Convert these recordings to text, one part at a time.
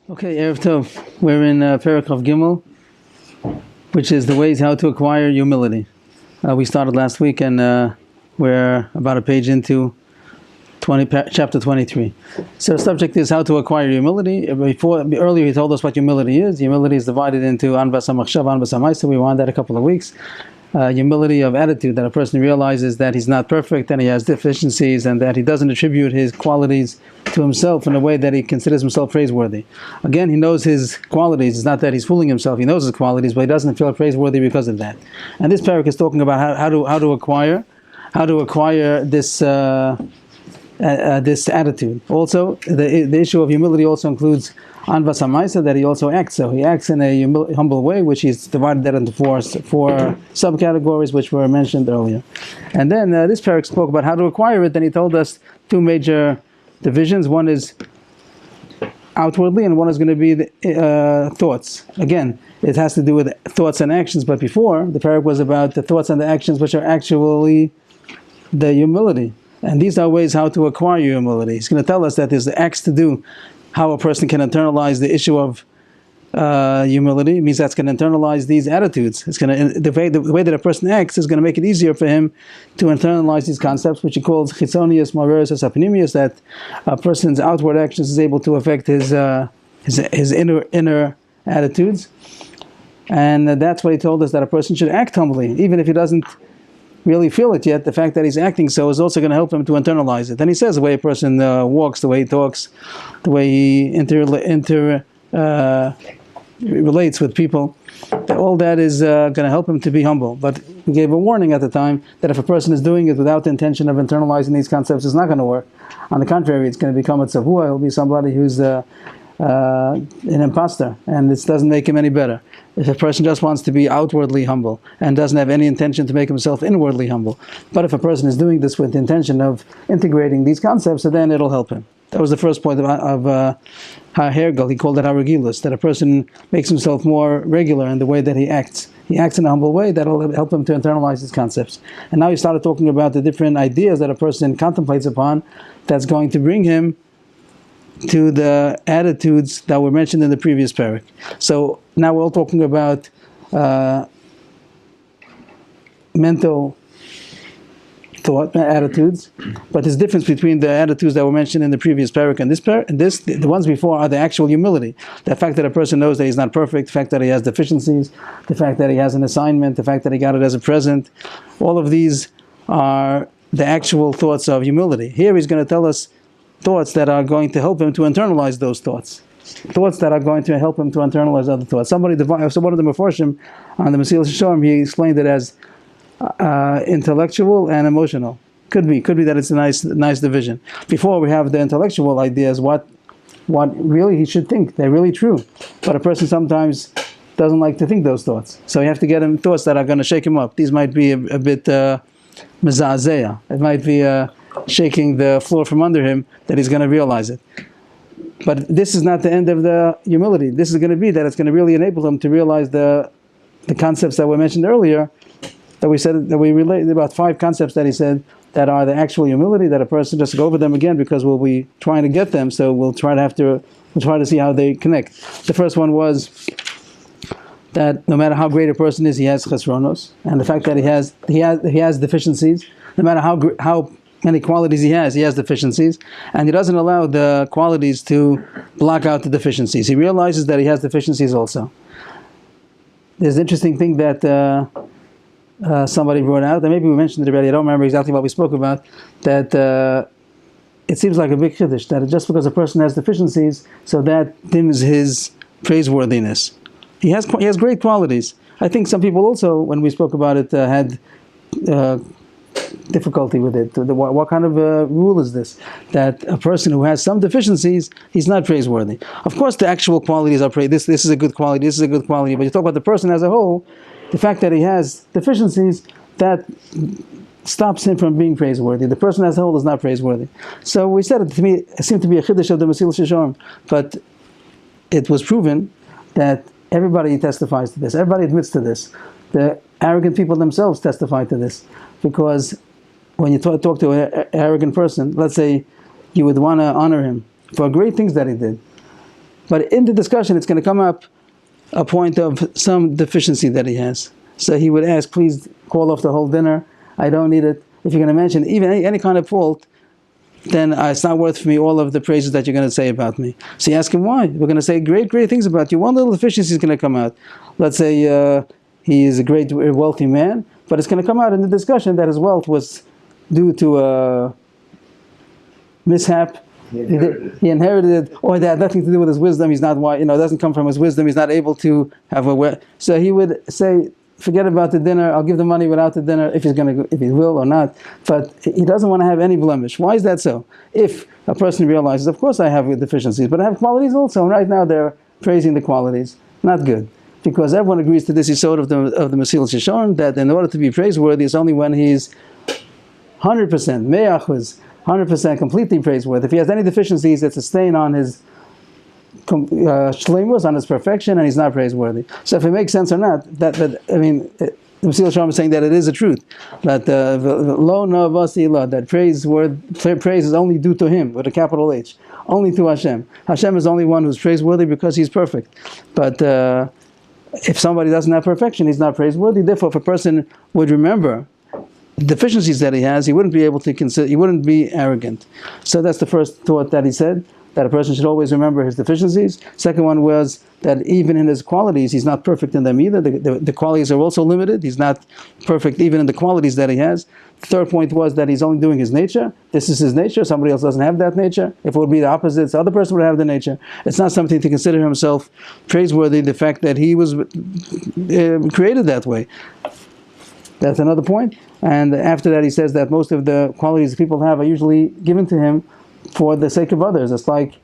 Okay, Erev Tov. We're in Perek of Gimel, which is the ways how to acquire humility. We started last week, and we're about a page into chapter 23. So the subject is how to acquire humility. Earlier he told us what humility is. Humility is divided into Anvas HaMachshav, Anvas HaMaisa. We went that a couple of weeks. Humility of attitude, that a person realizes that he's not perfect and he has deficiencies and that he doesn't attribute his qualities to himself in a way that he considers himself praiseworthy. Again, he knows his qualities. It's not that he's fooling himself. He knows his qualities, but he doesn't feel praiseworthy because of that. And this parak is talking about how to acquire this this attitude. Also, the issue of humility also includes Anvas HaMaisa, that he also acts. So he acts in a humble way, which he's divided that into four subcategories, which were mentioned earlier. And then this parak spoke about how to acquire it. Then he told us two major divisions. One is outwardly, and one is going to be the thoughts. Again, it has to do with thoughts and actions. But before, the parak was about the thoughts and the actions, which are actually the humility. And these are ways how to acquire humility. He's going to tell us that there's acts to do, how a person can internalize the issue of humility. It means that's going to internalize these attitudes. It's going to the way that a person acts is going to make it easier for him to internalize these concepts, which he calls chitzonius, mareus, apnimius. That a person's outward actions is able to affect his inner attitudes, and that's what he told us, that a person should act humbly, even if he doesn't really feel it yet. The fact that he's acting so is also going to help him to internalize it. And he says the way a person walks, the way he talks, the way he relates with people, all that is going to help him to be humble. But we gave a warning at the time that if a person is doing it without the intention of internalizing these concepts, it's not going to work. On the contrary, it's going to become a tzavua. He'll be somebody who's an imposter, and this doesn't make him any better. If a person just wants to be outwardly humble and doesn't have any intention to make himself inwardly humble, but if a person is doing this with the intention of integrating these concepts, so then it'll help him. That was the first point of Hergel. He called it Haragilus, that a person makes himself more regular in the way that he acts. He acts in a humble way, that'll help him to internalize these concepts. And now he started talking about the different ideas that a person contemplates upon that's going to bring him to the attitudes that were mentioned in the previous parak. So now we're all talking about mental thought attitudes, but there's a difference between the attitudes that were mentioned in the previous parak and this. The ones before are the actual humility. The fact that a person knows that he's not perfect, the fact that he has deficiencies, the fact that he has an assignment, the fact that he got it as a present. All of these are the actual thoughts of humility. Here he's going to tell us thoughts that are going to help him to internalize those thoughts. Thoughts that are going to help him to internalize other thoughts. So one of the Mefarshim on the Mesillas Yeshorim, he explained it as intellectual and emotional. Could be that it's a nice division. Before we have the intellectual ideas, what really he should think. They're really true. But a person sometimes doesn't like to think those thoughts. So you have to get him thoughts that are going to shake him up. These might be a bit mezazea. It might be shaking the floor from under him, that he's going to realize it. But this is not the end of the humility. This is going to be that it's going to really enable him to realize the concepts that were mentioned earlier, that we related about 5 concepts that he said that are the actual humility, that a person just go over them again because we'll be trying to get them, so we'll try to see how they connect. The first one was that no matter how great a person is, he has chesronos, and the fact that he has deficiencies. No matter how many qualities he has deficiencies, and he doesn't allow the qualities to block out the deficiencies. He realizes that he has deficiencies also. There's an interesting thing that somebody brought out, and maybe we mentioned it already, I don't remember exactly what we spoke about, that it seems like a big chiddush, that just because a person has deficiencies, so that dims his praiseworthiness. He has great qualities. I think some people also, when we spoke about it, had difficulty with it. What kind of rule is this? That a person who has some deficiencies, he's not praiseworthy. Of course the actual qualities are this is a good quality, this is a good quality, but you talk about the person as a whole, the fact that he has deficiencies, that stops him from being praiseworthy. The person as a whole is not praiseworthy. So we said, to me, it seemed to be a chiddush of the Mesillas Yeshorim, but it was proven that everybody testifies to this, everybody admits to this. The arrogant people themselves testify to this, because when you talk to an arrogant person, let's say you would want to honor him for great things that he did, But in the discussion, it's going to come up a point of some deficiency that he has. So he would ask, please call off the whole dinner. I don't need it. If you're going to mention even any kind of fault, then it's not worth for me all of the praises that you're going to say about me. So you ask him why. We're going to say great things about you. One little deficiency is going to come out. Let's say he is a great, wealthy man, but it's going to come out in the discussion that his wealth was due to a mishap. He inherited it, or that had nothing to do with his wisdom. He's not wise, it doesn't come from his wisdom. He's not able to have a. So he would say, forget about the dinner. I'll give the money without the dinner if he will or not. But he doesn't want to have any blemish. Why is that so? If a person realizes, of course I have deficiencies, but I have qualities also. And right now they're praising the qualities. Not good, because everyone agrees to this yesod of the Mesillas Yeshorim, that in order to be praiseworthy, it's only when he's 100%, 100% completely praiseworthy. If he has any deficiencies, it's a stain on his shleimus, on his perfection, and he's not praiseworthy. So if it makes sense or not, the Mesillas Yeshorim is saying that it is a truth, that lo navasi la, that praise is only due to him with a capital H, only to Hashem. Hashem is the only one who's praiseworthy because he's perfect. But if somebody doesn't have perfection, he's not praiseworthy. Therefore, if a person would remember the deficiencies that he has, he wouldn't be able to consider, he wouldn't be arrogant. So that's the first thought that he said, that a person should always remember his deficiencies. Second one was that even in his qualities, he's not perfect in them either. The qualities are also limited. He's not perfect even in the qualities that he has. Third point was that he's only doing his nature. This is his nature. Somebody else doesn't have that nature. If it would be the opposite, the other person would have the nature. It's not something to consider himself praiseworthy, the fact that he was created that way. That's another point. And after that, he says that most of the qualities people have are usually given to him for the sake of others. It's like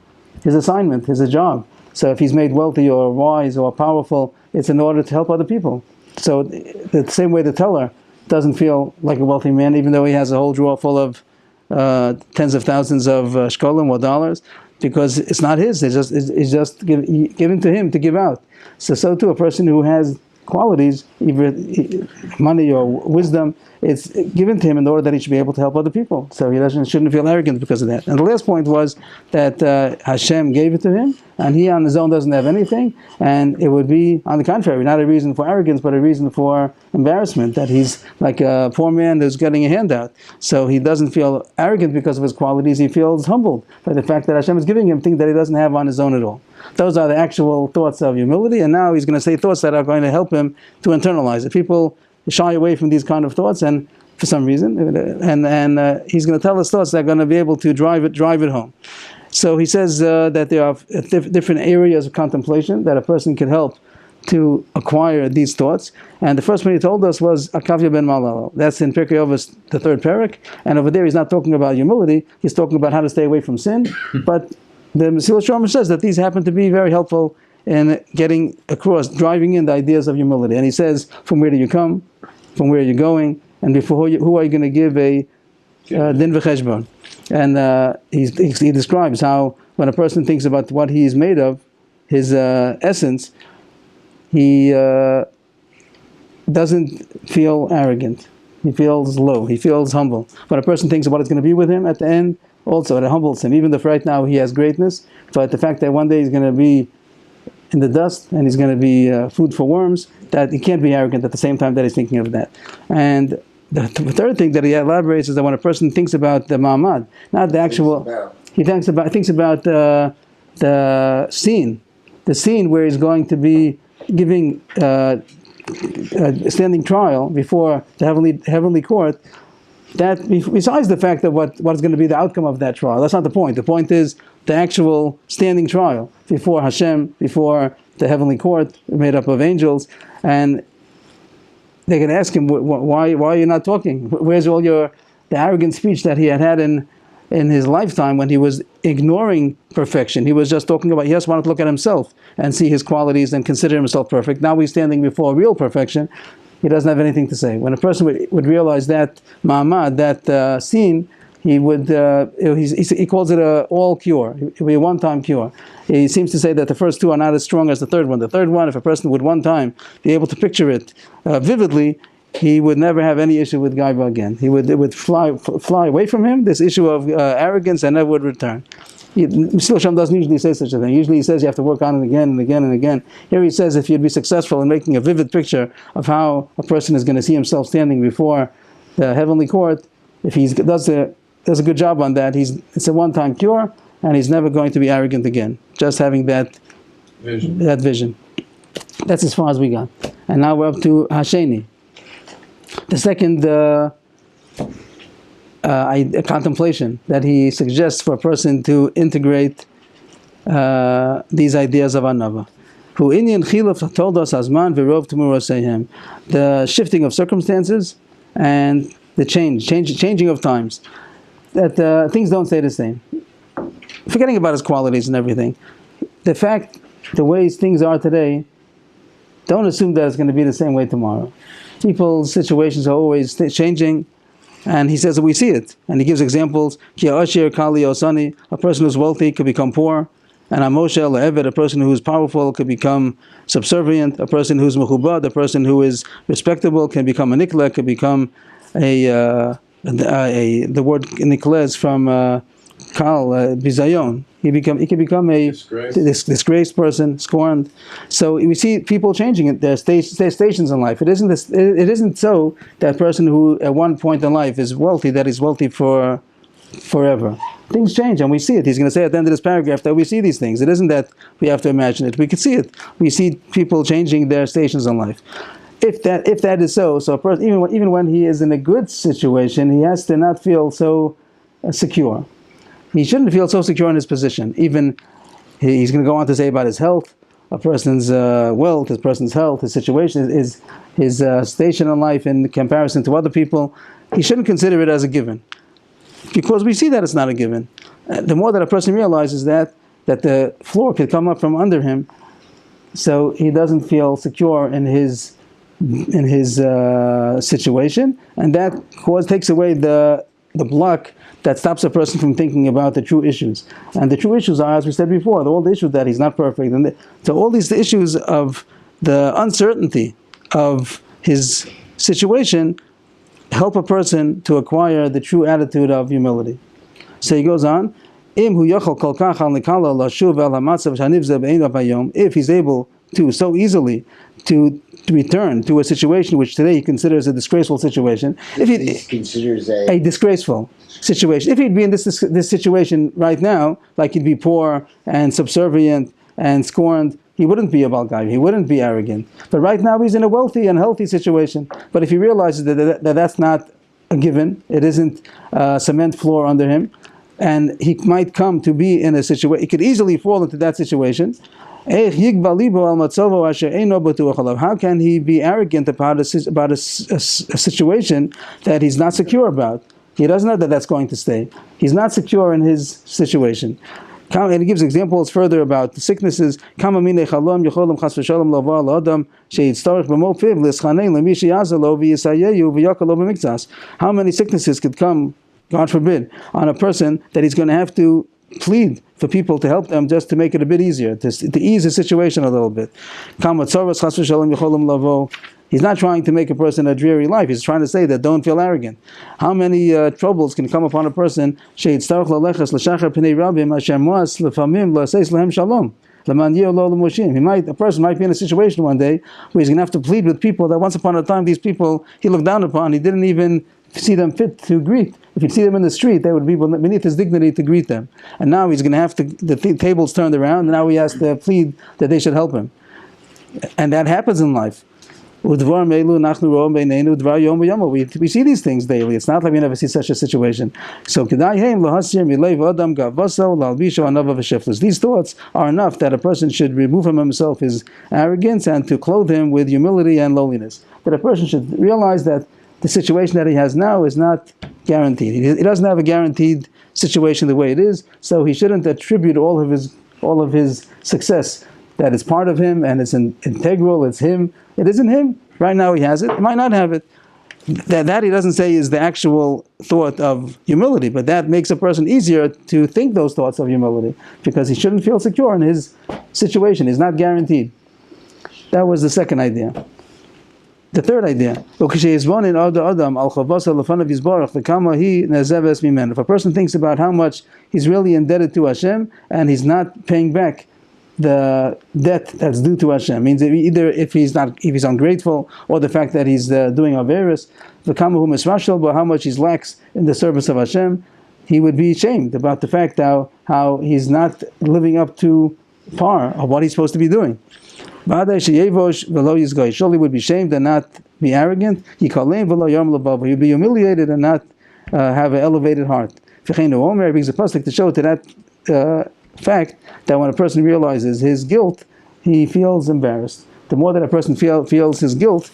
his assignment, his job. So if he's made wealthy or wise or powerful, it's in order to help other people. So the same way the teller doesn't feel like a wealthy man, even though he has a whole drawer full of tens of thousands of shkolim or dollars, because it's not his. It's just given to him to give out. So too, a person who has qualities, either money or wisdom, it's given to him in order that he should be able to help other people. So he shouldn't feel arrogant because of that. And the last point was that Hashem gave it to him, and he on his own doesn't have anything, and it would be, on the contrary, not a reason for arrogance, but a reason for embarrassment, that he's like a poor man who's getting a handout. So he doesn't feel arrogant because of his qualities, he feels humbled by the fact that Hashem is giving him things that he doesn't have on his own at all. Those are the actual thoughts of humility, and now he's going to say thoughts that are going to help him to internalize it. People shy away from these kind of thoughts, and for some reason, and he's going to tell us thoughts that are going to be able to drive it home. So he says that there are different areas of contemplation that a person can help to acquire these thoughts. And the first one he told us was Akavya ben Malalo. That's in Pirkei Avos, the third parak. And over there he's not talking about humility, he's talking about how to stay away from sin. But the Mesillas Yeshorim says that these happen to be very helpful in getting across, driving in the ideas of humility. And he says, from where do you come? From where are you going? And before who are you going to give a din v'cheshbon? And he describes how when a person thinks about what he is made of, his essence, he doesn't feel arrogant. He feels low. He feels humble. When a person thinks about what's going to be with him at the end, also it humbles him. Even if right now he has greatness, but the fact that one day he's going to be in the dust and he's going to be food for worms, that he can't be arrogant at the same time that he's thinking of that. And the third thing that he elaborates is that when a person thinks about the ma'amad, not the actual, he thinks about the scene where he's going to be giving a standing trial before the heavenly court. That besides the fact that what is going to be the outcome of that trial, that's not the point. The point is the actual standing trial before Hashem, before the heavenly court made up of angels, and they can ask him, why are you not talking? Where's all the arrogant speech that he had in his lifetime when he was ignoring perfection? He was just talking about, he just wanted to look at himself and see his qualities and consider himself perfect. Now he's standing before real perfection. He doesn't have anything to say. When a person would realize that ma'amad, that scene, he would, he calls it a all cure. It would be a one-time cure. He seems to say that the first two are not as strong as the third one. The third one, if a person would one time be able to picture it vividly, he would never have any issue with Gaiva again. It would fly away from him, this issue of arrogance, and never would return. Mesillas Yeshorim doesn't usually say such a thing. Usually he says you have to work on it again and again and again. Here he says if you'd be successful in making a vivid picture of how a person is going to see himself standing before the heavenly court, if he does a good job on that, it's a one-time cure, and he's never going to be arrogant again. Just having that vision. That's as far as we got. And now we're up to Hasheni. The second contemplation that he suggests for a person to integrate these ideas of Anava. Who Indian Chilaf told us Azman Virov Tumuroseihem, the shifting of circumstances and the changing of times. That things don't stay the same. Forgetting about his qualities and everything. The ways things are today, don't assume that it's going to be the same way tomorrow. People's situations are always changing, and he says that we see it. And he gives examples. A person who's wealthy could become poor. And Amoshel Eved, a person who is powerful, could become subservient. A person who's mechubad, a person who is respectable, can become a nikla, could become the word nikla is from kal bizayon. He can become a disgraced person, scorned. So we see people changing their stations in life. It isn't so that person who at one point in life is wealthy, that he's wealthy for forever. Things change, and we see it. He's going to say at the end of this paragraph that we see these things. It isn't that we have to imagine it. We can see it. We see people changing their stations in life. If that is so a person, even when he is in a good situation, he has to not feel so secure. He shouldn't feel so secure in his position. Even he's going to go on to say about his health, a person's wealth, his person's health, his situation, his station in life in comparison to other people. He shouldn't consider it as a given, because we see that it's not a given. The more that a person realizes that the floor could come up from under him, so he doesn't feel secure in his situation, and that takes away the block that stops a person from thinking about the true issues. And the true issues are, as we said before, all the issues that he's not perfect, and so all these issues of the uncertainty of his situation help a person to acquire the true attitude of humility. So he goes on, if he's able to so easily to return to a situation which today he considers a disgraceful situation, if he considers a disgraceful situation, if he'd be in this situation right now, like he'd be poor and subservient and scorned, he wouldn't be a balgai, he wouldn't be arrogant. But right now he's in a wealthy and healthy situation. But if he realizes that that's not a given, it isn't a cement floor under him, and he might come to be in a situation, he could easily fall into that situation. How can he be arrogant about a situation that he's not secure about? He doesn't know that that's going to stay. He's not secure in his situation. And he gives examples further about the sicknesses. How many sicknesses could come, God forbid, on a person that he's going to have to plead for people to help them just to make it a bit easier, to ease the situation a little bit. He's not trying to make a person a dreary life. He's trying to say that don't feel arrogant. How many troubles can come upon a person? A person might be in a situation one day where he's going to have to plead with people that once upon a time these people he looked down upon, he didn't even see them fit to greet. If he'd see them in the street, they would be beneath his dignity to greet them. And now he's going to have to, the tables turned around, and now he has to plead that they should help him. And that happens in life. We see these things daily. It's not like we never see such a situation. So these thoughts are enough that a person should remove from himself his arrogance and to clothe him with humility and lowliness. That a person should realize that the situation that he has now is not guaranteed. He doesn't have a guaranteed situation the way it is, so he shouldn't attribute all of his success that it's part of him and it's integral, it's him. It isn't him. Right now he has it, he might not have it. That he doesn't say is the actual thought of humility, but that makes a person easier to think those thoughts of humility, because he shouldn't feel secure in his situation. He's not guaranteed. That was the second idea. The third idea, if a person thinks about how much he's really indebted to Hashem and he's not paying back the debt that's due to Hashem, means that either if he's ungrateful, or the fact that he's doing Averis, but how much he's lax in the service of Hashem, he would be ashamed about the fact how he's not living up to par of what he's supposed to be doing. Surely would be ashamed and not be arrogant. He'd be humiliated and not have an elevated heart. Brings a pasuk to show to that fact that when a person realizes his guilt, he feels embarrassed. The more that a person feels his guilt,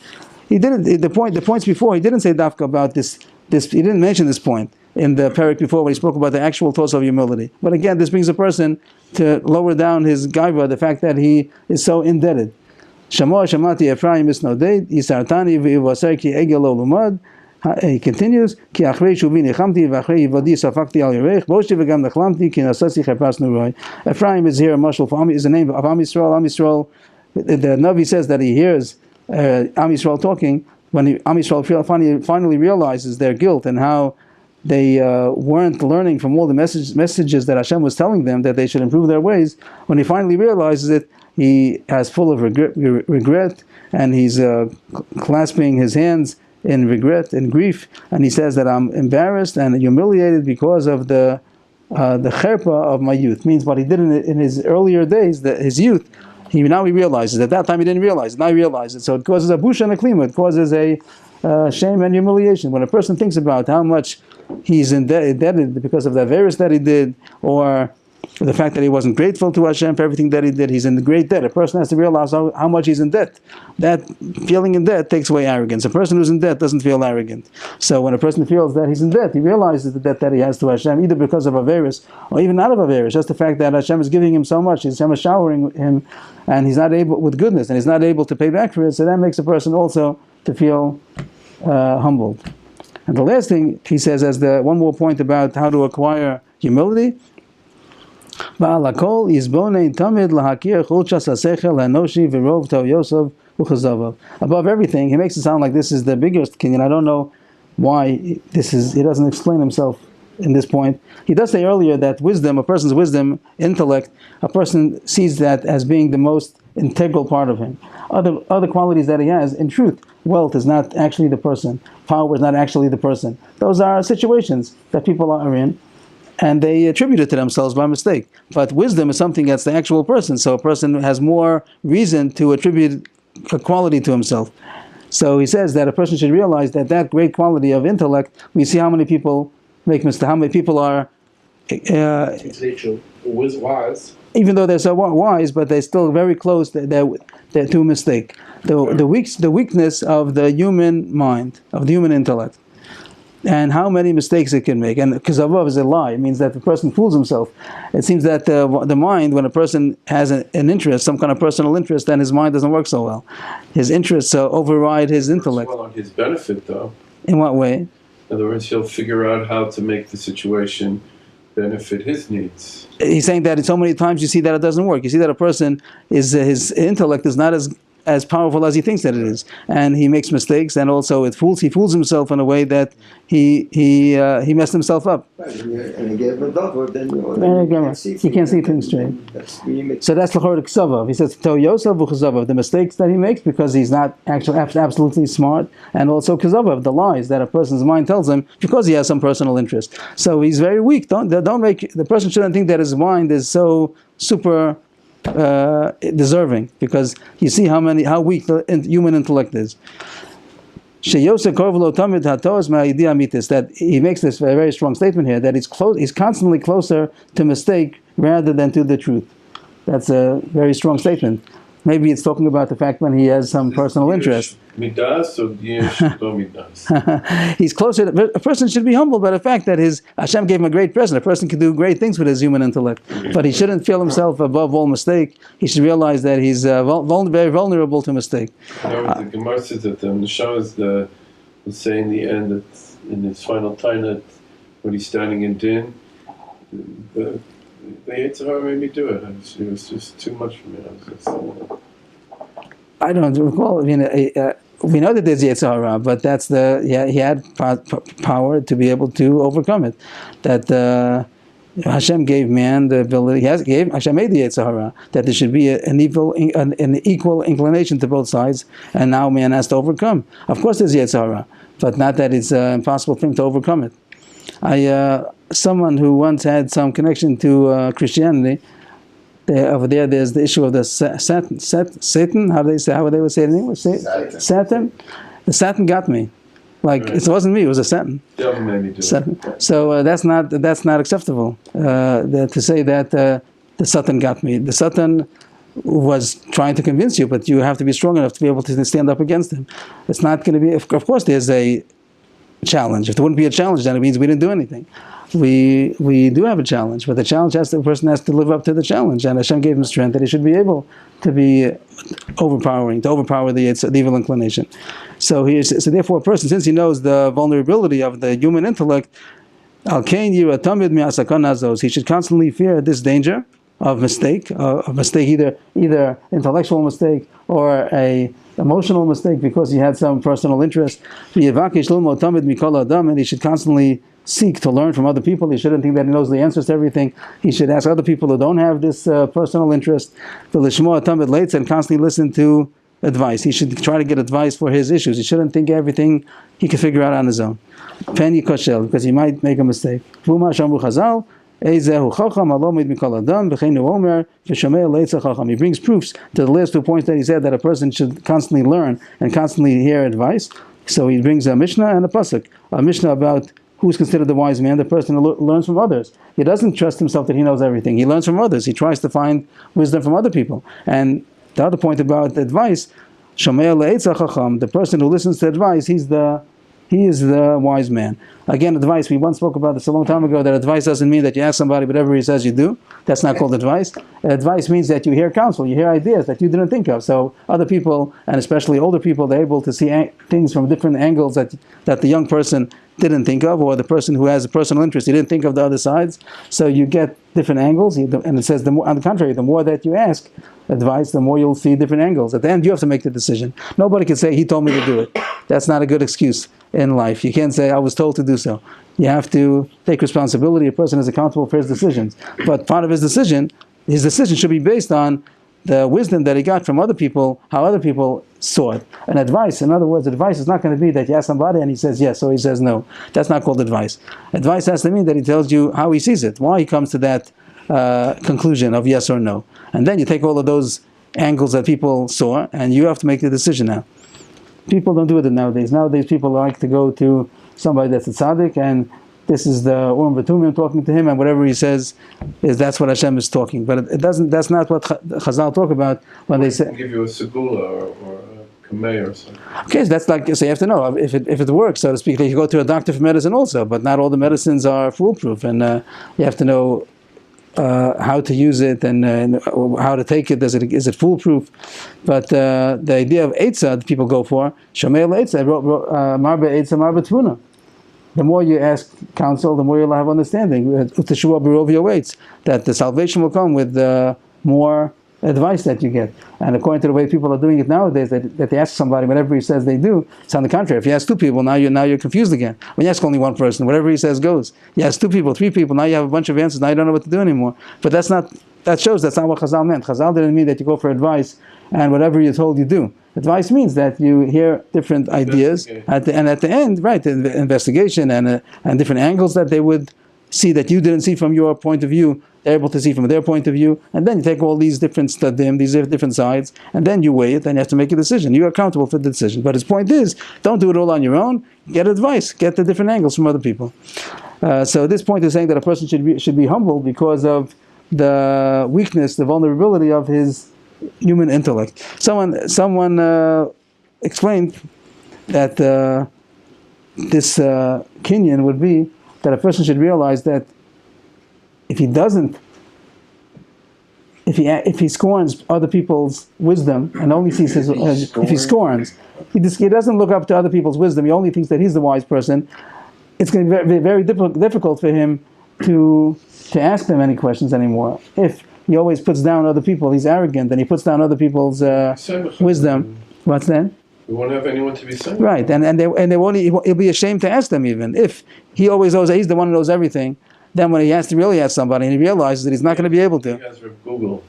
he didn't. The points before, he didn't say dafka about this. He didn't mention this point in the parak before when he spoke about the actual thoughts of humility. But again, this brings a person to lower down his gaiva, the fact that he is so indebted. Shamati Ephraim isnoded Yisartani v'Ivaser ki egel lo lumad. He continues, Ki achrei shuvi nechamti v'achrei yivadi safakti al yerech boshti v'gam nechlamti ki nasasi chepas nuroi. Ephraim is here a mashal for is the name of Am Yisrael. Am Yisrael, the Navi says that he hears Am Yisrael talking when Am Yisrael finally realizes their guilt and how they weren't learning from all the messages that Hashem was telling them that they should improve their ways. When he finally realizes it, he is full of regret, and he's clasping his hands in regret and grief, and he says that I'm embarrassed and humiliated because of the cherpa of my youth. Means what he did in his earlier days, his youth. Now he realizes. At that time he didn't realize it. Now he realizes it. So it causes a busha and a klima. It causes a shame and humiliation. When a person thinks about how much he's indebted because of the virus that he did, or the fact that he wasn't grateful to Hashem for everything that he did, he's in great debt. A person has to realize how much he's in debt. That feeling in debt takes away arrogance. A person who's in debt doesn't feel arrogant. So when a person feels that he's in debt, he realizes the debt that he has to Hashem, either because of a virus or even not of a virus. Just the fact that Hashem is giving him so much, Hashem is showering him, and he's not able with goodness, and he's not able to pay back for it. So that makes a person also to feel humbled. And the last thing he says, as the one more point about how to acquire humility. Above everything, he makes it sound like this is the biggest Kenyan. I don't know why this is. He doesn't explain himself in this point. He does say earlier that wisdom, a person's wisdom, intellect, a person sees that as being the most integral part of him. Other qualities that he has, in truth, wealth is not actually the person. Power is not actually the person. Those are situations that people are in, and they attribute it to themselves by mistake. But wisdom is something that's the actual person, so a person has more reason to attribute a quality to himself. So he says that a person should realize that great quality of intellect, we see how many people make mistakes, how many people are wise. Even though they're so wise, but they're still very close they're to a mistake. The weakness of the human mind, of the human intellect, and how many mistakes it can make. And kizavav is a lie. It means that the person fools himself. It seems that the mind, when a person has an interest, some kind of personal interest, then his mind doesn't work so well. His interests override his intellect. Well, on his benefit, though. In what way? In other words, he'll figure out how to make the situation benefit his needs. He's saying that so many times you see that it doesn't work. You see that a person his intellect is not as powerful as he thinks that it is, and he makes mistakes, and also he fools himself in a way that he messed himself up. Right, and again, then he can't see things straight. So that's the chord ksavav. He says to Yosef v'chazavav, the mistakes that he makes because he's not actually absolutely smart, and also kazavav, the lies that a person's mind tells him because he has some personal interest. So he's very weak. Don't make the person shouldn't think that his mind is so super deserving, because you see how weak the human intellect is. That he makes this very strong statement here, that he's constantly closer to mistake rather than to the truth. That's a very strong statement. Maybe it's talking about the fact when he has some personal interest. Midas or midas? He's closer. A person should be humbled by the fact that Hashem gave him a great present. A person can do great things with his human intellect, but he shouldn't feel himself above all mistake. He should realize that he's very vulnerable to mistake. The Gemara says that the Neshama is say in the end that in his final tainat, when he's standing in din, the Yitzhak made me do it. It was just too much for me. I don't recall. I mean, we know that there's Yetzer Hara, but that's he had power to be able to overcome it. That Hashem gave man the ability. Hashem made the Yetzer Hara, that there should be an equal inclination to both sides, and now man has to overcome. Of course, there's Yetzer Hara, but not that it's impossible for him to overcome it. Someone who once had some connection to Christianity. Over there's the issue of the Satan. How would they say it in English? Satan. The Satan got me. Like It wasn't me. It was a Satan. Devil made me do it. So that's not acceptable. To say that the Satan got me. The Satan was trying to convince you, but you have to be strong enough to be able to stand up against him. It's not going to be. Of course, there's a challenge. If there wouldn't be a challenge, then it means we didn't do anything. We do have a challenge, but the challenge the person has to live up to the challenge, and Hashem gave him strength that he should be able to be to overpower the evil inclination. So therefore a person, since he knows the vulnerability of the human intellect, he should constantly fear this danger of mistake, either intellectual mistake or a emotional mistake because he had some personal interest. And he should constantly seek to learn from other people. He shouldn't think that he knows the answers to everything. He should ask other people who don't have this personal interest. And constantly listen to advice. He should try to get advice for his issues. He shouldn't think everything he can figure out on his own. Because he might make a mistake. He brings proofs to the last 2 points that he said, that a person should constantly learn and constantly hear advice. So he brings a Mishnah and a Pasuk. A Mishnah about who's considered the wise man, the person who learns from others. He doesn't trust himself that he knows everything. He learns from others. He tries to find wisdom from other people. And the other point about advice, the person who listens to advice, he is the wise man. Again, advice, we once spoke about this a long time ago, that advice doesn't mean that you ask somebody whatever he says you do. That's not called advice. Advice means that you hear counsel, you hear ideas that you didn't think of. So other people, and especially older people, they're able to see things from different angles that the young person didn't think of, or the person who has a personal interest, he didn't think of the other sides. So you get different angles, and it says, on the contrary, the more that you ask advice, the more you'll see different angles. At the end, you have to make the decision. Nobody can say, he told me to do it. That's not a good excuse in life. You can't say, I was told to do so. You have to take responsibility. A person is accountable for his decisions. But part of his decision should be based on the wisdom that he got from other people, how other people saw it. And advice, in other words, advice is not going to be that you ask somebody and he says yes, or he says no. That's not called advice. Advice has to mean that he tells you how he sees it, why he comes to that conclusion of yes or no. And then you take all of those angles that people saw, and you have to make the decision now. People don't do it nowadays. Nowadays people like to go to somebody that's a tzaddik, and this is the Urim V'Tumim talking to him, and whatever he says that's what Hashem is talking. But it doesn't. That's not what Chazal talk about when they say. Give you a segula or a kamei or something. Okay, so that's like, so you have to know if it works, so to speak. You go to a doctor for medicine also, but not all the medicines are foolproof, and you have to know how to use it and how to take it. Is it foolproof? But the idea of Eitzah that people go for, Shomei Eitzah, Marbe Eitzah, Marbe Tvuna. The more you ask counsel, the more you'll have understanding. That the salvation will come with more advice that you get. And according to the way people are doing it nowadays, that they ask somebody whatever he says they do, it's on the contrary. If you ask two people, now you're confused again. When you ask only one person, whatever he says goes. You ask two people, three people, now you have a bunch of answers, now you don't know what to do anymore. But that shows that's not what Chazal meant. Chazal didn't mean that you go for advice and whatever you're told you do. Advice means that you hear different ideas, at the end, right, the investigation and different angles that they would see that you didn't see from your point of view, they're able to see from their point of view, and then you take all these different stadim, these different sides, and then you weigh it, and you have to make a decision. You're accountable for the decision. But his point is, don't do it all on your own, get advice, get the different angles from other people. So this point is saying that a person should be humble because of the weakness, the vulnerability of his human intellect. Someone explained that this Kenyan would be that a person should realize that if he scorns other people's wisdom and only sees his, if he scorns, he doesn't look up to other people's wisdom. He only thinks that he's the wise person. It's going to be very, very difficult for him to ask them any questions anymore. If he always puts down other people, he's arrogant, and he puts down other people's wisdom. What's that? We won't have anyone to be silent. Right, and they won't. He'll be ashamed to ask them even if he always knows. He's the one who knows everything. Then when he has to really ask somebody, and he realizes that he's not going to be able to. You guys are Google.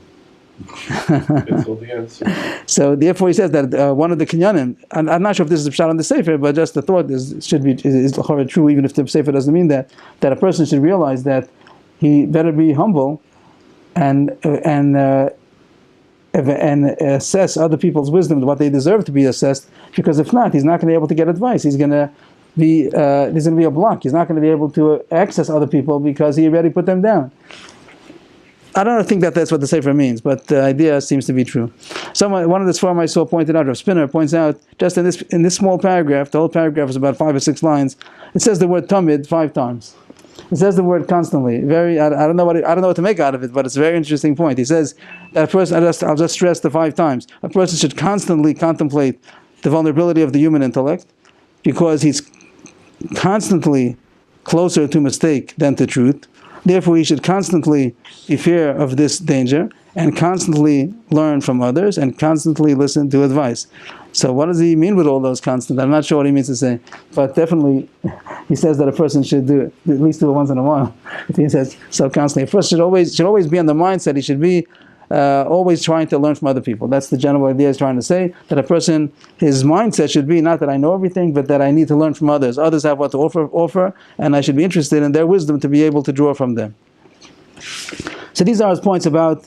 That's all the answer. So therefore, he says that one of the Kenyanim. I'm not sure if this is a shot on the sefer, but just the thought is true, even if the sefer doesn't mean that. That a person should realize that he better be humble, and assess other people's wisdom, what they deserve to be assessed, because if not, he's not going to be able to get advice. He's going to be, there's going to be a block. He's not going to be able to access other people because he already put them down. I don't think that that's what the Sefer means, but the idea seems to be true. One of the Sforim I saw pointed out, or Spinner points out, just in this small paragraph, the whole paragraph is about 5 or 6 lines, it says the word tamid 5 times. It says the word constantly. I don't know what to make out of it, but it's a very interesting point. He says that a person, I'll just stress the 5 times. A person should constantly contemplate the vulnerability of the human intellect, because he's constantly closer to mistake than to truth. Therefore, he should constantly be fear of this danger, and constantly learn from others, and constantly listen to advice. So what does he mean with all those constant? I'm not sure what he means to say, but definitely he says that a person should do at least do it once in a while. He says so constantly. A person should always be on the mindset. He should be always trying to learn from other people. That's the general idea he's trying to say, that a person, his mindset should be not that I know everything, but that I need to learn from others. Others have what to offer, and I should be interested in their wisdom to be able to draw from them. So these are his points about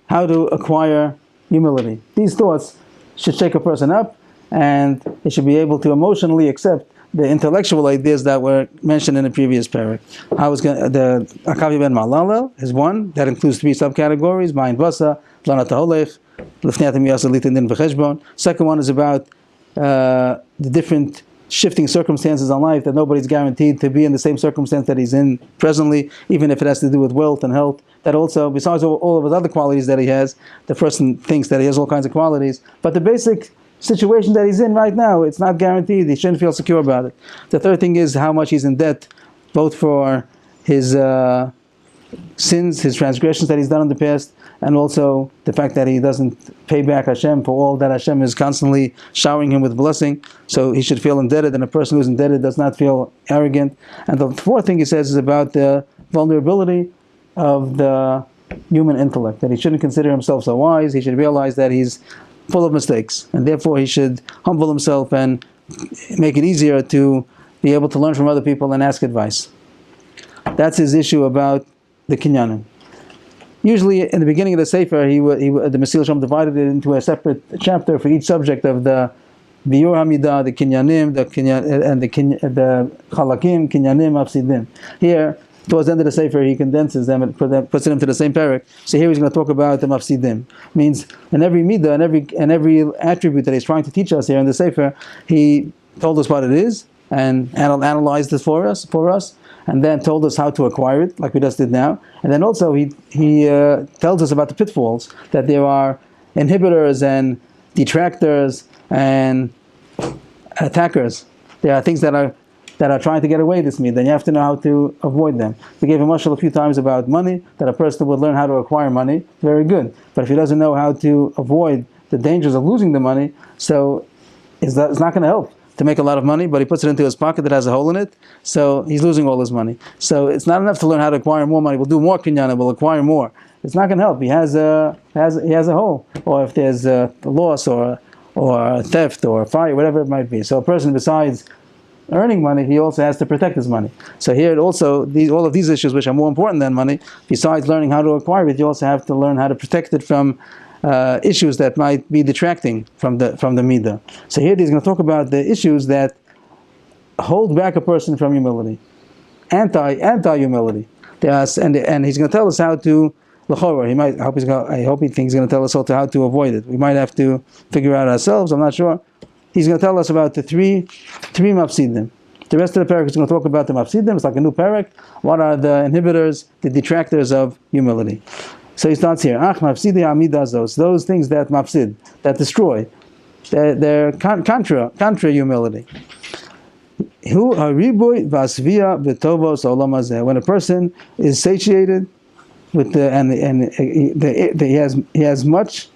how to acquire humility. These thoughts should shake a person up, and he should be able to emotionally accept the intellectual ideas that were mentioned in the previous parak. The Akavi ben Malala is one that includes 3 subcategories: Ma'in Vasa, Lanat Holech, Lifnei Atem Yaseh Litin Din V'Cheshbon. Second one is about the different shifting circumstances in life, that nobody's guaranteed to be in the same circumstance that he's in presently, even if it has to do with wealth and health. That also, besides all of his other qualities that he has, the person thinks that he has all kinds of qualities, but the basic situation that he's in right now, it's not guaranteed. He shouldn't feel secure about it. The third thing is how much he's in debt, both for his sins, his transgressions that he's done in the past, and also the fact that he doesn't pay back Hashem for all that Hashem is constantly showering him with blessing. So he should feel indebted, and a person who's indebted does not feel arrogant. And the fourth thing he says is about the vulnerability of the human intellect, that he shouldn't consider himself so wise. He should realize that he's full of mistakes, and therefore he should humble himself and make it easier to be able to learn from other people and ask advice. That's his issue about the Kenyanim. Usually in the beginning of the Sefer, the Mesillas Yeshorim divided it into a separate chapter for each subject of the Biur Hamidah, the Kenyanim, the Chalakim, Kenyanim, Mafsidim. Here, towards the end of the Sefer, he condenses them and puts them into the same parak. So here he's going to talk about the Mafsidim. Means in every midah and every attribute that he's trying to teach us here in the Sefer, he told us what it is and analyzed it for us, and then told us how to acquire it, like we just did now. And then also he tells us about the pitfalls, that there are inhibitors and detractors and attackers. There are things that are trying to get away with me, then you have to know how to avoid them. We gave a mashal a few times about money, that a person would learn how to acquire money, very good. But if he doesn't know how to avoid the dangers of losing the money, so it's not going to help to make a lot of money, but he puts it into his pocket that has a hole in it, so he's losing all his money. So it's not enough to learn how to acquire more money. We'll do more kinyan, we'll acquire more. It's not going to help. He has a hole, or if there's a loss or theft or fire, whatever it might be. So a person, besides earning money, he also has to protect his money. So here also, all of these issues, which are more important than money, besides learning how to acquire it, you also have to learn how to protect it from issues that might be detracting from the midah. So here he's going to talk about the issues that hold back a person from humility, anti-humility. And he's going to tell us how to. I hope he thinks he's going to tell us also how to avoid it. We might have to figure out ourselves. I'm not sure. He's going to tell us about the three mafsidim. The rest of the parak is going to talk about the mafsidim. It's like a new parak. What are the inhibitors, the detractors of humility? So he starts here. Mafsidi amidazos. Those things that mafsid, that destroy. They're contra humility. Hu hariboy vasvia v'tovos olam hazeh. When a person is satiated with he has much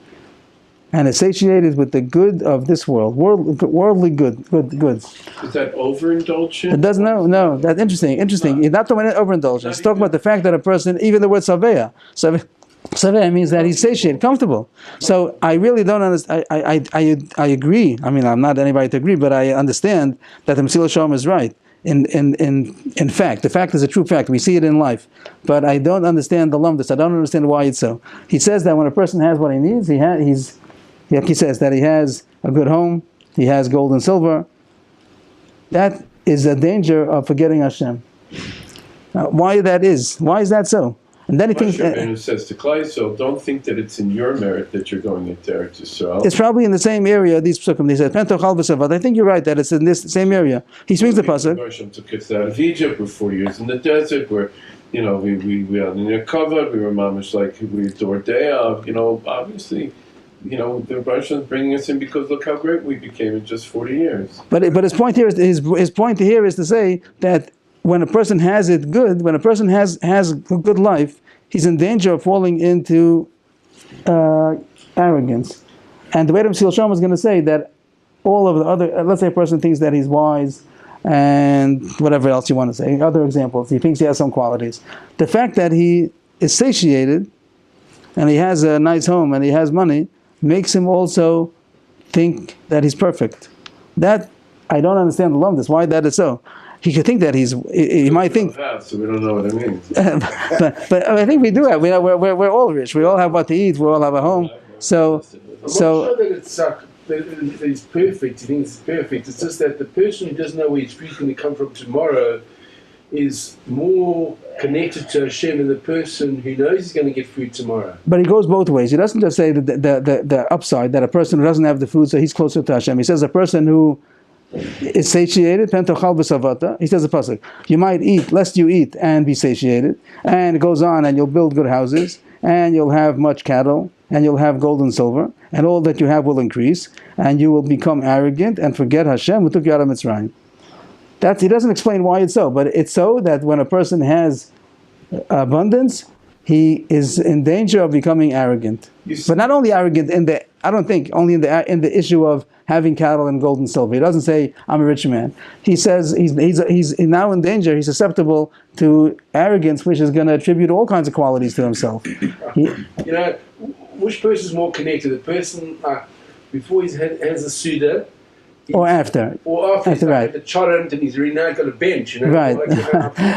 and is satiated with the good of this world, worldly goods. Is that overindulgence? It doesn't, no, that's interesting. It's not the one overindulgence. It's talking about the fact that a person, even the word saveya, saveya means that he's satiated, comfortable. So I really don't understand. I agree. I mean, I'm not anybody to agree, but I understand that the Mesillas Yeshorim is right. In fact, the fact is a true fact. We see it in life, but I don't understand the lumdus. I don't understand why it's so. He says that when a person has what he needs, he says that he has a good home, he has gold and silver. That is a danger of forgetting Hashem. Why is that so? And then he thinks, and it says to Klal Yisrael, don't think that it's in your merit that you're going into Eretz Yisrael. It's probably in the same area, these psukim. He said, Pentochal v'savat. I think you're right that it's in this same area. He speaks the pasuk. Hashem took us out of Egypt. We're 4 years in the desert. We're, we are in a cover. We were mamish like we adored Deav. Obviously, the Russians bringing us in because look how great we became in just 40 years. But his point here is his point here is to say that when a person has it good, when a person has a good life, he's in danger of falling into arrogance. And the way the Mesillas Yeshorim is going to say that all of the other, let's say a person thinks that he's wise and whatever else you want to say, other examples, he thinks he has some qualities. The fact that he is satiated and he has a nice home and he has money makes him also think that he's perfect. That, I don't understand the lumdus, why that is so. He could think that he might think. So we don't know what it means. but I think we do have. We're all rich. We all have what to eat. We all have a home. So I'm not sure that it's perfect. He thinks it's perfect. It's just that the person who doesn't know where his food's going to come from tomorrow is more connected to Hashem than the person who knows he's going to get food tomorrow. But he goes both ways. He doesn't just say the upside, that a person who doesn't have the food, so he's closer to Hashem. He says a person who is satiated, pentochal v'savata. He says the pasuk, you might eat, lest you eat and be satiated. And it goes on, and you'll build good houses, and you'll have much cattle, and you'll have gold and silver, and all that you have will increase, and you will become arrogant and forget Hashem who took you out of Mitzrayim. He doesn't explain why it's so, but it's so that when a person has abundance, he is in danger of becoming arrogant. But not only arrogant I don't think only in the issue of having cattle and gold and silver. He doesn't say, I'm a rich man. He says he's now in danger. He's susceptible to arrogance, which is going to attribute all kinds of qualities to himself. Which person is more connected? The person before he has a Suda, or after? Or after he's right. the chorant and he's really now got a bench. Right.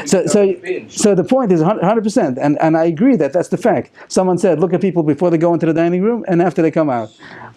So the point is 100%, and I agree that that's the fact. Someone said, look at people before they go into the dining room and after they come out.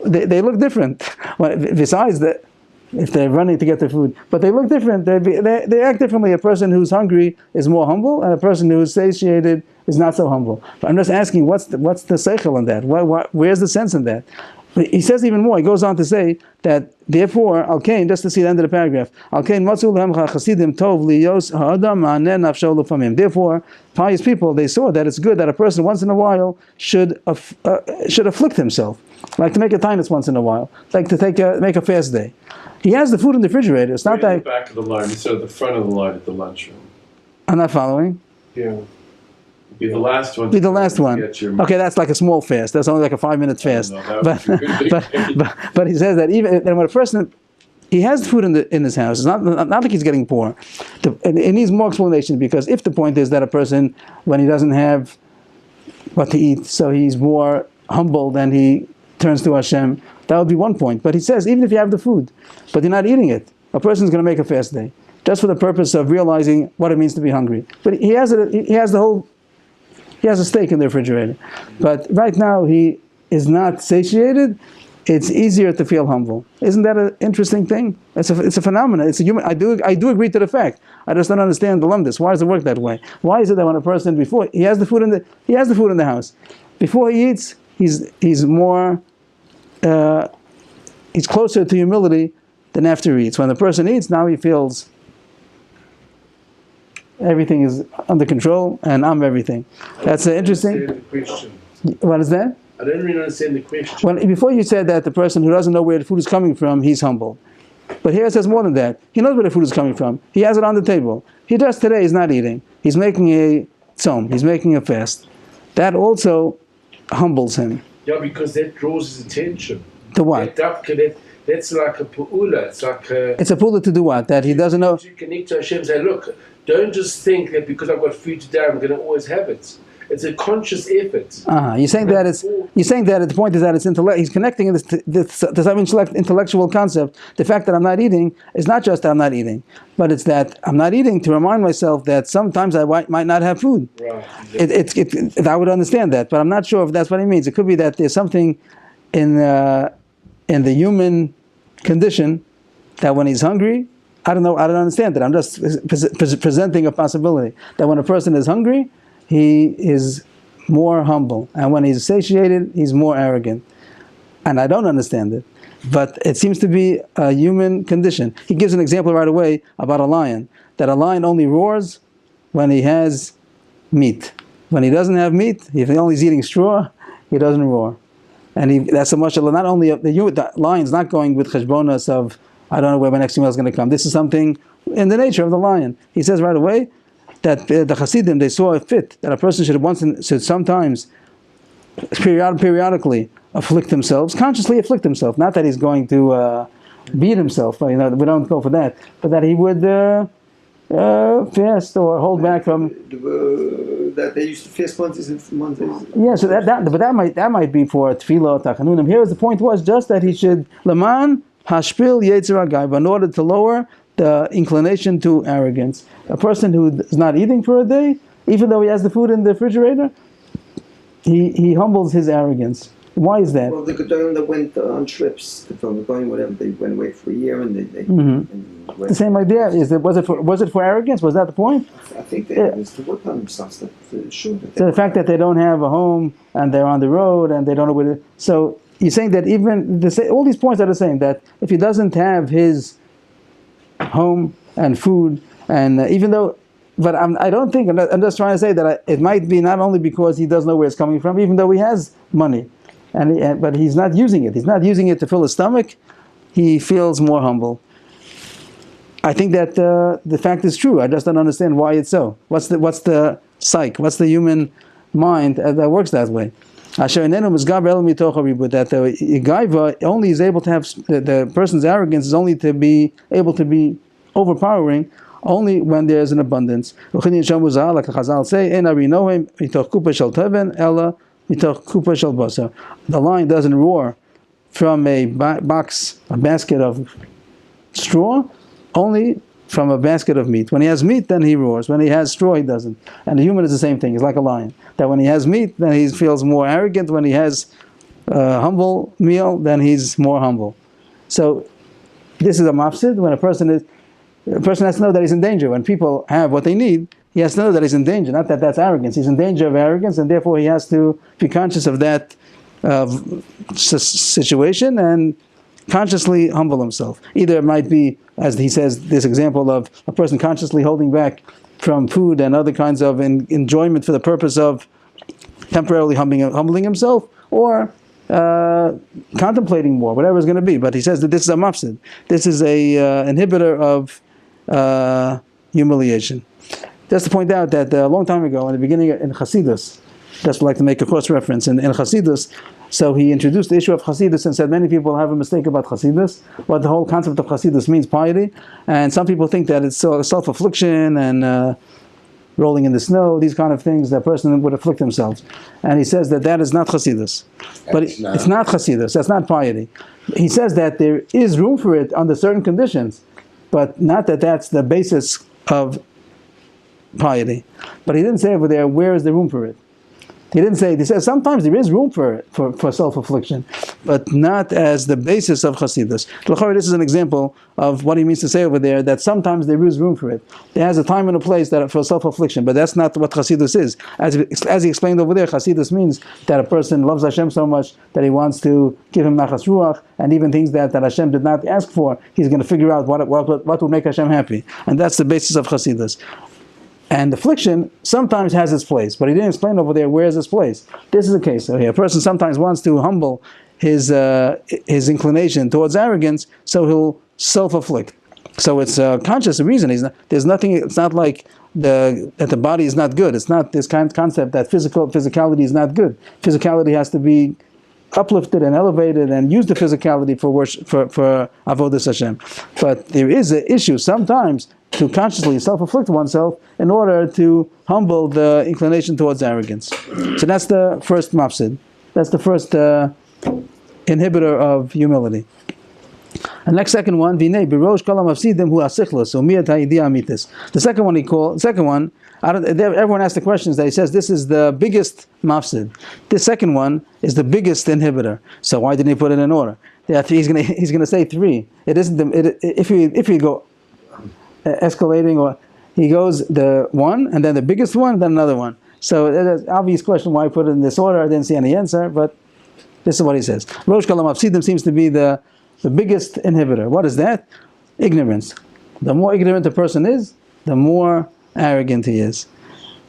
They look different. Well, besides that, if they're running to get their food, but they look different. They act differently. A person who's hungry is more humble, and a person who's satiated is not so humble. But I'm just asking, what's the seichel in that? Where's the sense in that? But he says even more. He goes on to say that therefore, Al-Kain, just to see the end of the paragraph, Al-Kain matzu lehem chasidim tov liyos ha'adam ma'aneh nafsho lefamim. Therefore, pious people, they saw that it's good that a person once in a while should afflict himself, like to make a tinus once in a while, like to make a fast day. He has the food in the refrigerator. It's not that the back of the line instead of the front of the line at the lunchroom. I'm not following. Yeah. Be the last one. Be the last one. Okay, that's like a small fast. That's only like a 5-minute fast. But he says that even when a person he has food in his house, it's not like he's getting poor. It needs more explanation, because if the point is that a person, when he doesn't have what to eat, so he's more humble than he turns to Hashem, that would be one point. But he says even if you have the food, but you're not eating it, a person's going to make a fast day just for the purpose of realizing what it means to be hungry. But he has a steak in the refrigerator. But right now he is not satiated. It's easier to feel humble. Isn't that an interesting thing? It's a phenomenon. It's a human. I do agree to the fact. I just don't understand the lumdus. Why does it work that way? Why is it that when a person before he has the food in the house, before he eats, he's more he's closer to humility than after he eats. When the person eats, now he feels everything is under control, and I'm everything. That's interesting. What is that? I don't really understand the question. Well, before you said that the person who doesn't know where the food is coming from, he's humble. But here it says more than that. He knows where the food is coming from. He has it on the table. He just today is not eating. He's making a tzom. He's making a fast. That also humbles him. Yeah, because that draws his attention. To what? That's like a pu'ula. It's like It's a pu'ula to do what? That he doesn't know. To connect to Hashem and say, look, don't just think that because I've got food today, I'm going to always have it. It's a conscious effort. You're saying that the point is that it's intellect. He's connecting this some intellectual concept. The fact that I'm not eating is not just that I'm not eating, but it's that I'm not eating to remind myself that sometimes I might not have food. Right. Exactly. I would understand that, but I'm not sure if that's what he means. It could be that there's something in the human condition that when he's hungry, I don't understand it. I'm just presenting a possibility that when a person is hungry, he is more humble, and when he's satiated, he's more arrogant. And I don't understand it, but it seems to be a human condition. He gives an example right away about a lion, that a lion only roars when he has meat. When he doesn't have meat, if he only is eating straw, he doesn't roar. And that's a mashallah. Not only the lion's not going with cheshbonas of, I don't know where my next meal is going to come. This is something in the nature of the lion. He says right away that the Hasidim, they saw it fit that a person should sometimes, periodically afflict themselves, consciously afflict himself. Not that he's going to beat himself. We don't go for that, but that he would fast or hold back from. That they used to fast Mondays and Mondays. Yeah, so that might be for tefillah tachanunim. Here, the point was just that he should laman hashpil yetzer hagaiva, in order to lower the inclination to arrogance. A person who is not eating for a day, even though he has the food in the refrigerator, he humbles his arrogance. Why is that? Well, the Gedolim that went on trips, the going whatever, they went away for a year and they the same idea. Was it for arrogance? Was that the point? I think it was to work on themselves. So the fact that they don't have a home and they're on the road and they don't know where to. So you're saying that even all these points are the same. That if he doesn't have his home and food, and even though, but I don't think. I'm just trying to say that it might be not only because he doesn't know where it's coming from, even though he has money. But he's not using it. He's not using it to fill his stomach. He feels more humble. I think that the fact is true. I just don't understand why it's so. What's the psyche? What's the human mind that works that way? That the gaiva only is able to have the person's arrogance is only to be able to be overpowering only when there is an abundance. Like the Chazal say, the lion doesn't roar from a basket of straw, only from a basket of meat. When he has meat, then he roars. When he has straw, he doesn't. And the human is the same thing. He's like a lion. That when he has meat, then he feels more arrogant. When he has a humble meal, then he's more humble. So this is a mafsid. When a person has to know that he's in danger. When people have what they need, he has to know that he's in danger. Not that that's arrogance. He's in danger of arrogance, and therefore he has to be conscious of that situation and consciously humble himself. Either it might be, as he says, this example of a person consciously holding back from food and other kinds of enjoyment for the purpose of temporarily humbling himself, or contemplating more, whatever it's going to be. But he says that this is a mafsid. This is a inhibitor of humiliation. Just to point out that a long time ago, in the beginning in Chassidus, just like to make a cross reference in Chassidus, so he introduced the issue of Chassidus and said many people have a mistake about Chassidus, what the whole concept of Chassidus means, piety, and some people think that it's self-affliction and rolling in the snow, these kind of things that a person would afflict themselves. And he says that is not Chassidus. But it's not Chassidus, that's not piety. He says that there is room for it under certain conditions, but not that that's the basis of piety. But he didn't say over there, where is the room for it? He says sometimes there is room for it, for self-affliction, but not as the basis of Chassidus. This is an example of what he means to say over there, that sometimes there is room for it. There has a time and a place for self-affliction, but that's not what Chassidus is. As he explained over there, Chassidus means that a person loves Hashem so much that he wants to give him nachas ruach, and even things that Hashem did not ask for, he's going to figure out what will make Hashem happy. And that's the basis of Chassidus. And affliction sometimes has its place, but he didn't explain over there where is its place. This is the case. So here, a person sometimes wants to humble his inclination towards arrogance, so he'll self-afflict. So it's a conscious reason. There's nothing. It's not like that the body is not good. It's not this kind of concept that physicality is not good. Physicality has to be uplifted and elevated and use the physicality for worship, for avodas Hashem. But there is an issue sometimes to consciously self-afflict oneself in order to humble the inclination towards arrogance. So that's the first mafsid. That's the first inhibitor of humility. And next second one, Vinay birosh kol hamafsidim hu asichlos umiyat ha'idiyah amitis. The second one everyone asks the questions that he says this is the biggest mafsid. This second one is the biggest inhibitor. So why didn't he put it in order? Yeah, he's gonna say three. It isn't if you go escalating, or he goes the one and then the biggest one, then another one. So it's an obvious question why he put it in this order. I didn't see any answer, but this is what he says. Rosh kol hamafsidim seems to be the biggest inhibitor. What is that? Ignorance. The more ignorant a person is, the more arrogant he is.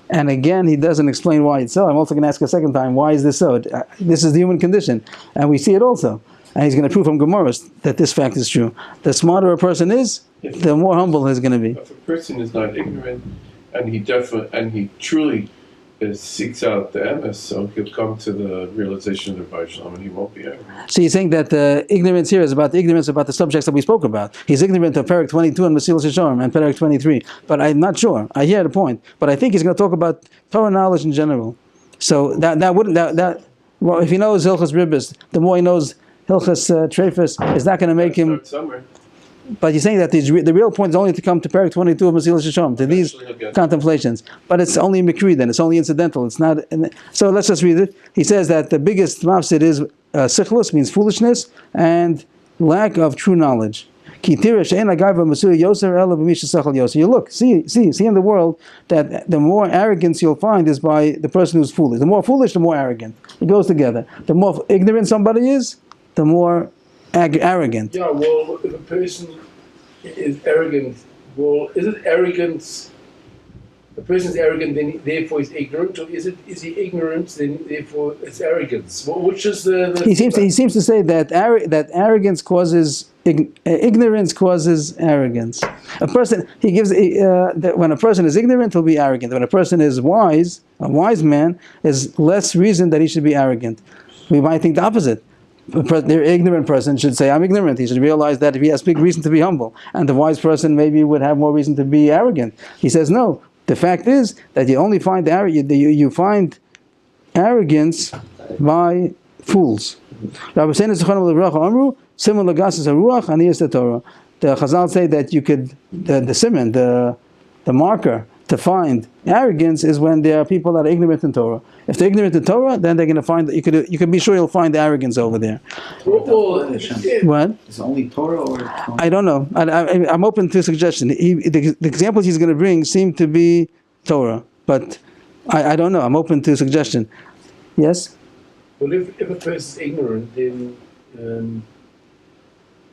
And again, he doesn't explain why it's so. I'm also going to ask a second time, why is this so? This is the human condition. And we see it also. And he's going to prove from Gemaras that this fact is true. The smarter a person is, the more humble he's going to be. If a person is not ignorant, and he truly seeks out the emes, so he'll come to the realization of the Vaishnava, and he won't be arrogant. So you're saying that the ignorance here is about the ignorance about the subjects that we spoke about. He's ignorant of Perek 22 and Mesillas Yeshorim and Perek 23. But I'm not sure. I hear the point. But I think he's going to talk about Torah knowledge in general. So well, if he knows Hilchas RABBIS, the more he knows Hilchas Trefus, is not going to make him. Somewhere. But you're saying that the real point is only to come to Perek 22 of Mesillas Yeshorim, to these contemplations. But it's only mikri then, it's only incidental. It's not. So let's just read it. He says that the biggest mafsid is sichlus, means foolishness, and lack of true knowledge. You look, see in the world that the more arrogance you'll find is by the person who's foolish. The more foolish, the more arrogant. It goes together. The more ignorant somebody is, the more arrogant. Yeah, well, if a person is arrogant, well, is it arrogance? A person is arrogant, then therefore he's ignorant, or is he ignorant, then therefore it's arrogance? Well, which is the he seems to say that arrogance causes ignorance causes arrogance. A person that when a person is ignorant, he'll be arrogant. When a person is wise, a wise man, is less reason that he should be arrogant. We might think the opposite. The ignorant person should say, I'm ignorant. He should realize that he has big reason to be humble. And the wise person maybe would have more reason to be arrogant. He says, no. The fact is that you only find you find arrogance by fools. Rabbi Avrohom Citrin, the Chazal say that you could, the siman, the marker to find arrogance is when there are people that are ignorant in Torah. If they're ignorant in Torah, then they're going to find, you can be sure you'll find the arrogance over there. What? Is it only Torah or? I don't know. I'm open to suggestion. The examples he's going to bring seem to be Torah, but I don't know. I'm open to suggestion. Yes? Well, if a person is ignorant, then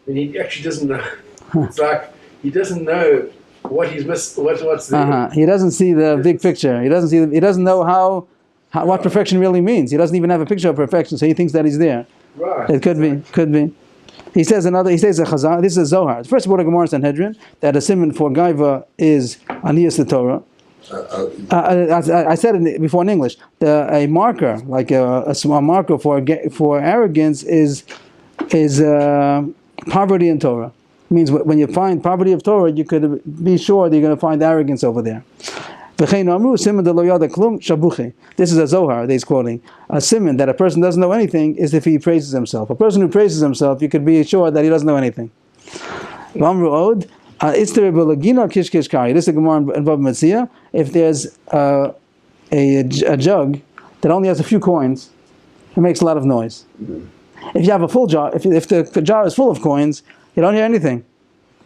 he actually doesn't know. It's like he doesn't know what he's missed. What's there. He doesn't see the big picture. He doesn't know what perfection really means. He doesn't even have a picture of perfection, so he thinks that he's there. Right. It could be. He says a Chazal. This is a Zohar. First of all, the Gemara in Sanhedrin that a siman for Gaiva is Aniyas the Torah. I said it before in English. A marker, like a small marker for arrogance, is poverty in Torah. It means when you find poverty of Torah, you could be sure that you're going to find arrogance over there. This is a Zohar that he's quoting. A siman that a person doesn't know anything is if he praises himself. A person who praises himself, you could be sure that he doesn't know anything. This is the Gemara in Bava Metzia. If there's a jug that only has a few coins, it makes a lot of noise. If you have a full jar, if the jar is full of coins, you don't hear anything.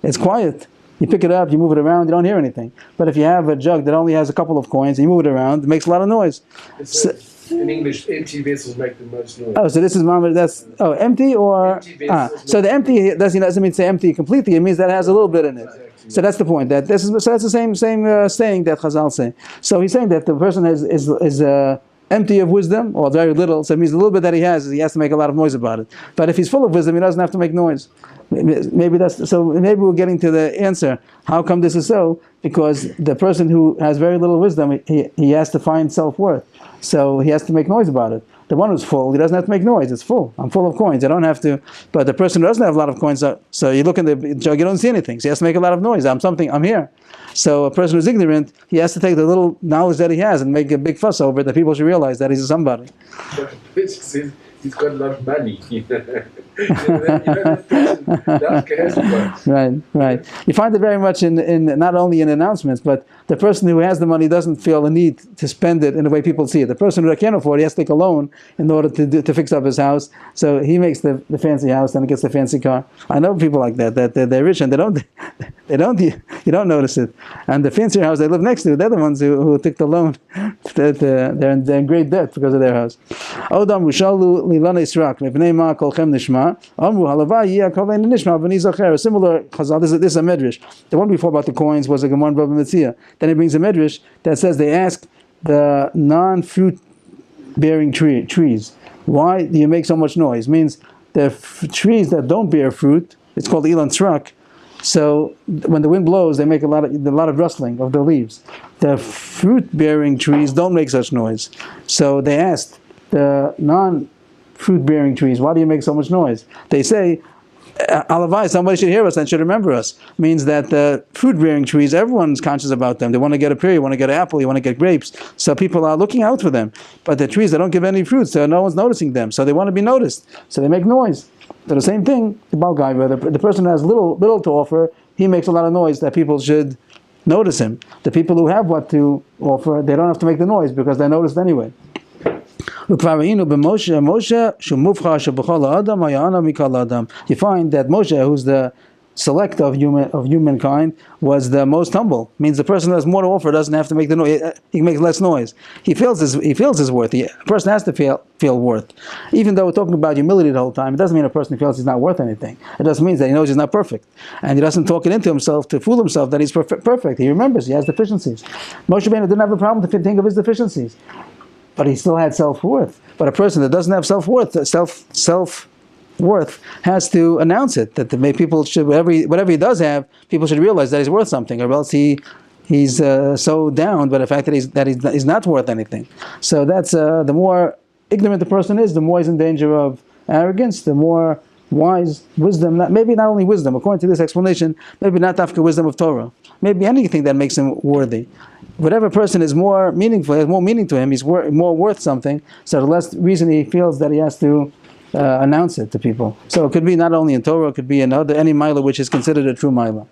It's quiet. You pick it up, you move it around, you don't hear anything. But if you have a jug that only has a couple of coins, and you move it around, it makes a lot of noise. In English, empty vessels make the most noise. Oh, so this is empty or empty vessels. So the empty doesn't mean say empty completely. It means that it has a little bit in it. Exactly. So that's the point. That's the same saying that Chazal say. So he's saying that the person is empty of wisdom or very little. So it means the little bit that he has to make a lot of noise about it. But if he's full of wisdom, he doesn't have to make noise. Maybe we're getting to the answer. How come this is so? Because the person who has very little wisdom, he has to find self-worth. So he has to make noise about it. The one who's full, he doesn't have to make noise. It's full. I'm full of coins. I don't have to. But the person who doesn't have a lot of coins, so you look in the jug, you don't see anything. So he has to make a lot of noise. I'm here. So a person who's ignorant, he has to take the little knowledge that he has and make a big fuss over it, that people should realize that he's somebody. But the person says he's got a lot of money. That person has Right, right. You find it very much in not only in announcements, but the person who has the money doesn't feel the need to spend it in the way people see it. The person who can't afford it, he has to take a loan in order to fix up his house. So he makes the fancy house, then he gets the fancy car. I know people like that they're rich and you don't notice it. And the fancier house they live next to, they're the ones who took the loan. They're in great debt because of their house. Odam Rushalu Lilana Israk, Mipnei Kolchem Nishma. Amru Halavai Yakovin Nishma V'Nizacher. A similar chazal. This is a medrash. The one before about the coins was a Gemara in Bava Metzia. Then he brings a medrash that says they ask the non-fruit bearing trees, why do you make so much noise? It means the trees that don't bear fruit, it's called Ilan Tzrak. So when the wind blows, they make a lot of rustling of the leaves. The fruit-bearing trees don't make such noise. So they asked the non-fruit-bearing trees, why do you make so much noise? They say, Alavai, somebody should hear us and should remember us. Means that the fruit-bearing trees, everyone's conscious about them. They want to get a pear, you want to get an apple, you want to get grapes. So people are looking out for them. But the trees, they don't give any fruits, so no one's noticing them. So they want to be noticed. So they make noise. So the same thing, the Balgaiva, the person who has little to offer, he makes a lot of noise that people should notice him. The people who have what to offer, they don't have to make the noise because they're noticed anyway. You find that Moshe, who's the select of humankind, was the most humble. Means the person who has more to offer doesn't have to make the noise. He makes less noise. He feels his worth. A person has to feel worth. Even though we're talking about humility the whole time, it doesn't mean a person feels he's not worth anything. It just means that he knows he's not perfect, and he doesn't talk it into himself to fool himself that he's perfect. He remembers he has deficiencies. Moshe Rabbeinu didn't have a problem to think of his deficiencies, but he still had self-worth. But a person that doesn't have self-worth, self-worth has to announce it. That people should, whatever he does have, people should realize that he's worth something, or else he's so down by the fact that he's not worth anything. So that's the more ignorant the person is, the more he's in danger of arrogance. The more wise wisdom, maybe not only wisdom, according to this explanation, maybe not after wisdom of Torah, maybe anything that makes him worthy. Whatever person is more meaningful, has more meaning to him, he's more worth something, so the less reason he feels that he has to announce it to people. So it could be not only in Torah, it could be in any milah which is considered a true milah.